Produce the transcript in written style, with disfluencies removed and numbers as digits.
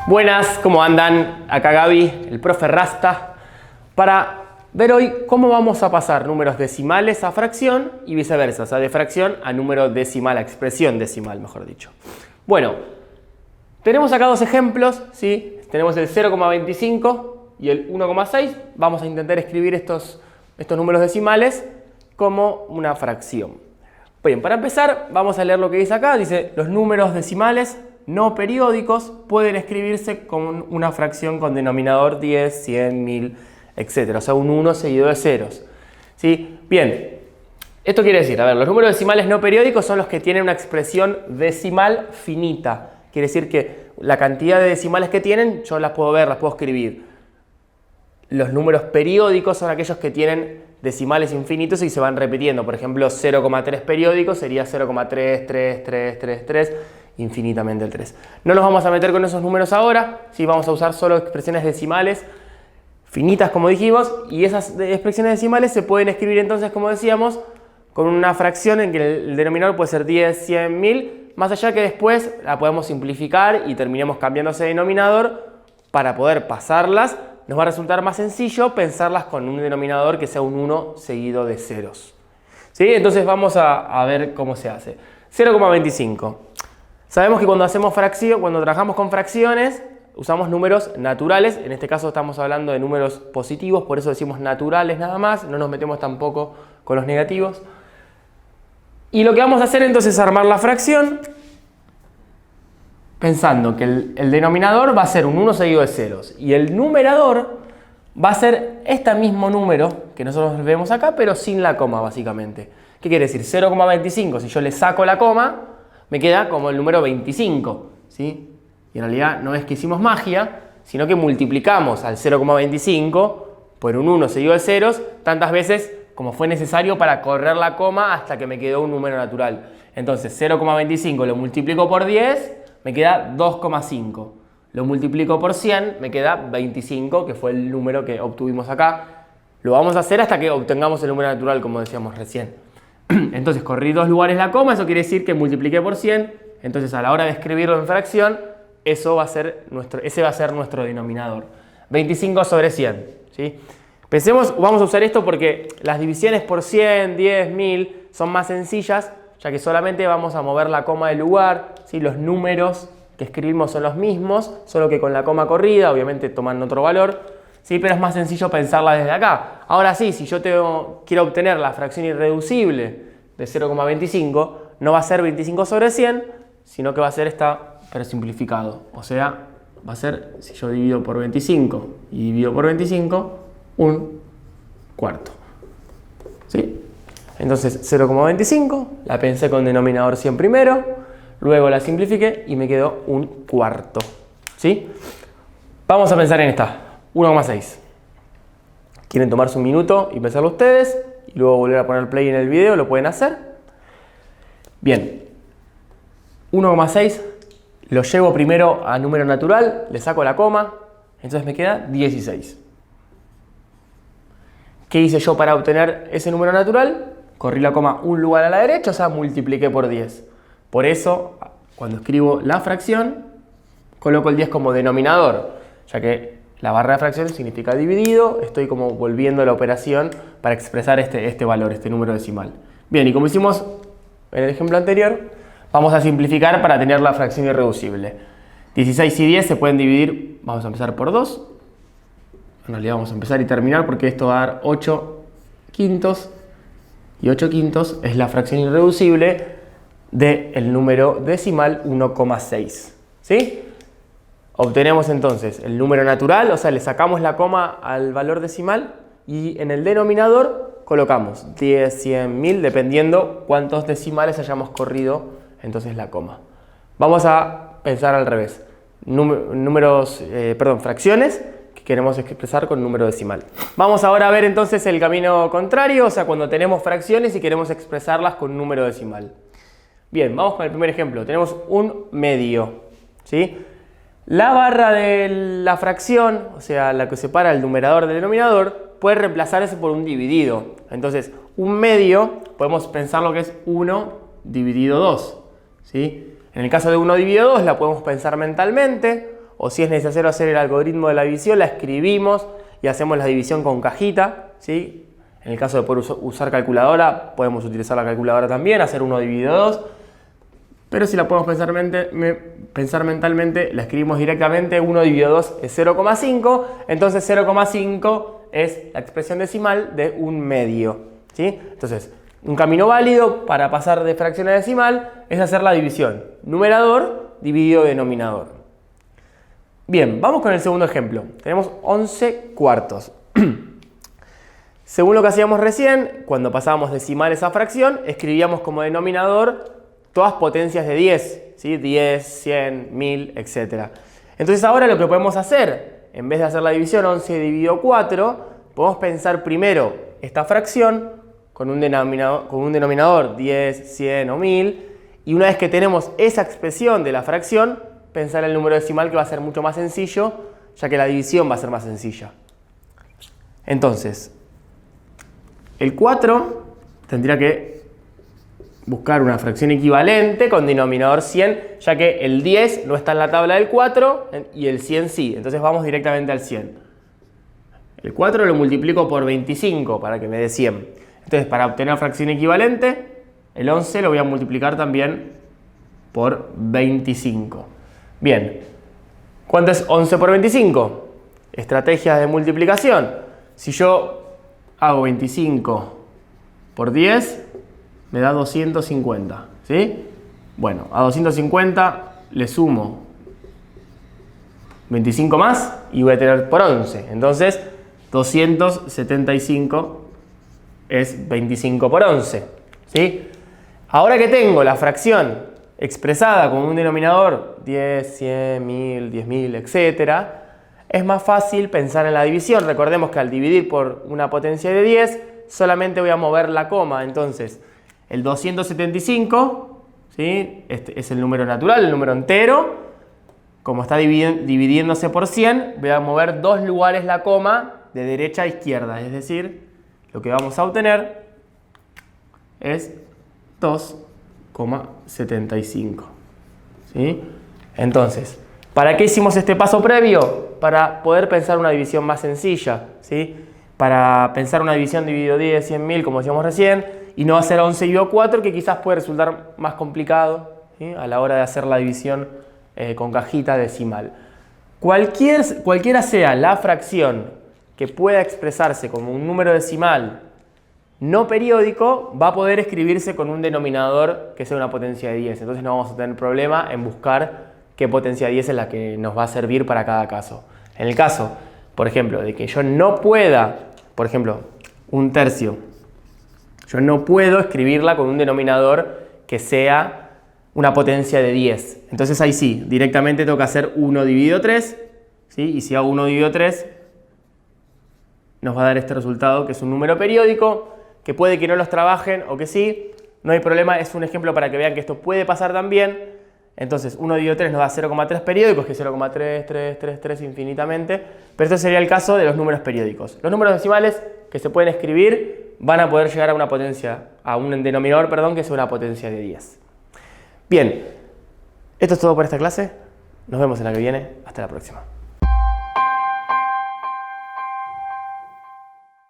Buenas, ¿cómo andan? Acá Gaby, el profe Rasta, para ver hoy cómo vamos a pasar números decimales a fracción y viceversa, o sea, de fracción a número decimal, a expresión decimal, mejor dicho. Bueno, tenemos acá dos ejemplos, ¿sí? Tenemos el 0,25 y el 1,6. Vamos a intentar escribir estos números decimales como una fracción. Bien, para empezar, vamos a leer lo que dice acá. Dice, los números decimales no periódicos pueden escribirse con una fracción con denominador 10, 100, 1000, etc. O sea, un 1 seguido de ceros. ¿Sí? Bien, esto quiere decir, a ver, los números decimales no periódicos son los que tienen una expresión decimal finita. Quiere decir que la cantidad de decimales que tienen, yo las puedo ver, las puedo escribir. Los números periódicos son aquellos que tienen decimales infinitos y se van repitiendo. Por ejemplo, 0,3 periódico sería 0,33333, infinitamente el 3. No nos vamos a meter con esos números ahora, ¿sí? Vamos a usar solo expresiones decimales finitas, como dijimos, y esas expresiones decimales se pueden escribir entonces, como decíamos, con una fracción en que el denominador puede ser 10, 100, 1000, más allá que después la podemos simplificar y terminemos cambiando ese denominador para poder pasarlas. Nos va a resultar más sencillo pensarlas con un denominador que sea un 1 seguido de ceros. ¿Sí? Entonces vamos a ver cómo se hace. 0,25. Sabemos que cuando trabajamos con fracciones, usamos números naturales. En este caso estamos hablando de números positivos, por eso decimos naturales nada más. No nos metemos tampoco con los negativos. Y lo que vamos a hacer entonces es armar la fracción pensando que el denominador va a ser un 1 seguido de ceros y el numerador va a ser este mismo número que nosotros vemos acá, pero sin la coma básicamente. ¿Qué quiere decir? 0,25, si yo le saco la coma, me queda como el número 25, ¿sí? Y en realidad no es que hicimos magia, sino que multiplicamos al 0,25 por un 1 seguido de ceros tantas veces como fue necesario para correr la coma hasta que me quedó un número natural. Entonces 0,25 lo multiplico por 10, me queda 2,5. Lo multiplico por 100, me queda 25, que fue el número que obtuvimos acá. Lo vamos a hacer hasta que obtengamos el número natural, como decíamos recién. Entonces corrí dos lugares la coma, eso quiere decir que multipliqué por 100. Entonces a la hora de escribirlo en fracción, ese va a ser nuestro denominador. 25 sobre 100. ¿Sí? Vamos a usar esto porque las divisiones por 100, 10, 1000 son más sencillas, ya que solamente vamos a mover la coma del lugar, ¿sí? Los números que escribimos son los mismos, solo que con la coma corrida, obviamente toman otro valor, ¿sí? Pero es más sencillo pensarla desde acá. Ahora sí, si yo quiero obtener la fracción irreducible de 0,25, no va a ser 25 sobre 100, sino que va a ser esta, pero simplificado. O sea, va a ser, si yo divido por 25 y divido por 25, un cuarto. ¿Sí? Entonces 0,25, la pensé con denominador 100 primero, luego la simplifiqué y me quedó un cuarto. ¿Sí? Vamos a pensar en esta, 1,6. ¿Quieren tomarse un minuto y pensarlo ustedes? Y luego volver a poner play en el video, lo pueden hacer. Bien, 1,6 lo llevo primero a número natural, le saco la coma, entonces me queda 16. ¿Qué hice yo para obtener ese número natural? Corrí la coma un lugar a la derecha, o sea, multipliqué por 10. Por eso, cuando escribo la fracción, coloco el 10 como denominador, ya que la barra de fracción significa dividido, estoy como volviendo la operación para expresar este valor, este número decimal. Bien, y como hicimos en el ejemplo anterior, vamos a simplificar para tener la fracción irreducible. 16 y 10 se pueden dividir, vamos a empezar por 2. En realidad vamos a empezar y terminar porque esto va a dar 8 quintos. Y 8 quintos es la fracción irreducible del número decimal 1,6. ¿Sí? Obtenemos entonces el número natural, o sea, le sacamos la coma al valor decimal y en el denominador colocamos 10, 100, 1000, dependiendo cuántos decimales hayamos corrido entonces la coma. Vamos a pensar al revés. Fracciones que queremos expresar con número decimal. Vamos ahora a ver entonces el camino contrario, o sea, cuando tenemos fracciones y queremos expresarlas con número decimal. Bien, vamos con el primer ejemplo. Tenemos un medio, ¿sí? La barra de la fracción, o sea, la que separa el numerador del denominador, puede reemplazarse por un dividido. Entonces, un medio, podemos pensar lo que es 1 dividido 2, ¿sí? En el caso de 1 dividido 2 la podemos pensar mentalmente, o si es necesario hacer el algoritmo de la división, la escribimos y hacemos la división con cajita, ¿sí? En el caso de poder usar calculadora, podemos utilizar la calculadora también, hacer 1 dividido 2. Pero si la podemos pensar mentalmente, la escribimos directamente, 1 dividido 2 es 0,5, entonces 0,5 es la expresión decimal de 1/2, ¿sí? Entonces, un camino válido para pasar de fracción a decimal es hacer la división, numerador dividido denominador. Bien, vamos con el segundo ejemplo. Tenemos 11 cuartos. Según lo que hacíamos recién, cuando pasábamos decimales a fracción, escribíamos como denominador todas potencias de 10, ¿sí? 10, 100, 1000, etc. Entonces ahora lo que podemos hacer, en vez de hacer la división 11 dividido 4, podemos pensar primero esta fracción con un denominador 10, 100 o 1000, y una vez que tenemos esa expresión de la fracción, pensar el número decimal, que va a ser mucho más sencillo, ya que la división va a ser más sencilla. Entonces, el 4 tendría que buscar una fracción equivalente con denominador 100, ya que el 10 no está en la tabla del 4 y el 100 sí. Entonces vamos directamente al 100. El 4 lo multiplico por 25 para que me dé 100. Entonces, para obtener fracción equivalente, el 11 lo voy a multiplicar también por 25. Bien, ¿cuánto es 11 por 25? Estrategias de multiplicación. Si yo hago 25 por 10, me da 250, ¿sí? Bueno, a 250 le sumo 25 más y voy a tener por 11. Entonces, 275 es 25 por 11, ¿sí? Ahora que tengo la fracción expresada con un denominador 10, 100, 1000, 10.000, etc., es más fácil pensar en la división. Recordemos que al dividir por una potencia de 10, solamente voy a mover la coma. Entonces, el 275, ¿sí? Este es el número natural, el número entero. Como está dividiéndose por 100, voy a mover 2 lugares la coma de derecha a izquierda. Es decir, lo que vamos a obtener es 2,75. ¿Sí? Entonces, ¿para qué hicimos este paso previo? Para poder pensar una división más sencilla, ¿sí? Para pensar una división dividido 10, 100.000, como decíamos recién, y no hacer 11 dividido 4, que quizás puede resultar más complicado, ¿sí? A la hora de hacer la división con cajita decimal. Cualquiera sea la fracción que pueda expresarse como un número decimal no periódico, va a poder escribirse con un denominador que sea una potencia de 10. Entonces no vamos a tener problema en buscar qué potencia de 10 es la que nos va a servir para cada caso. En el caso, por ejemplo, de que yo no pueda, por ejemplo, un tercio, yo no puedo escribirla con un denominador que sea una potencia de 10. Entonces ahí sí, directamente tengo que hacer 1 dividido 3, ¿sí? Y si hago 1 dividido 3, nos va a dar este resultado, que es un número periódico, que puede que no los trabajen o que sí, no hay problema, es un ejemplo para que vean que esto puede pasar también. Entonces 1 dividido 3 nos da 0,3 periódicos, que es 0,3 infinitamente, pero este sería el caso de los números periódicos. Los números decimales que se pueden escribir van a poder llegar a una potencia, a un denominador, perdón, que es una potencia de 10. Bien, esto es todo por esta clase, nos vemos en la que viene, hasta la próxima.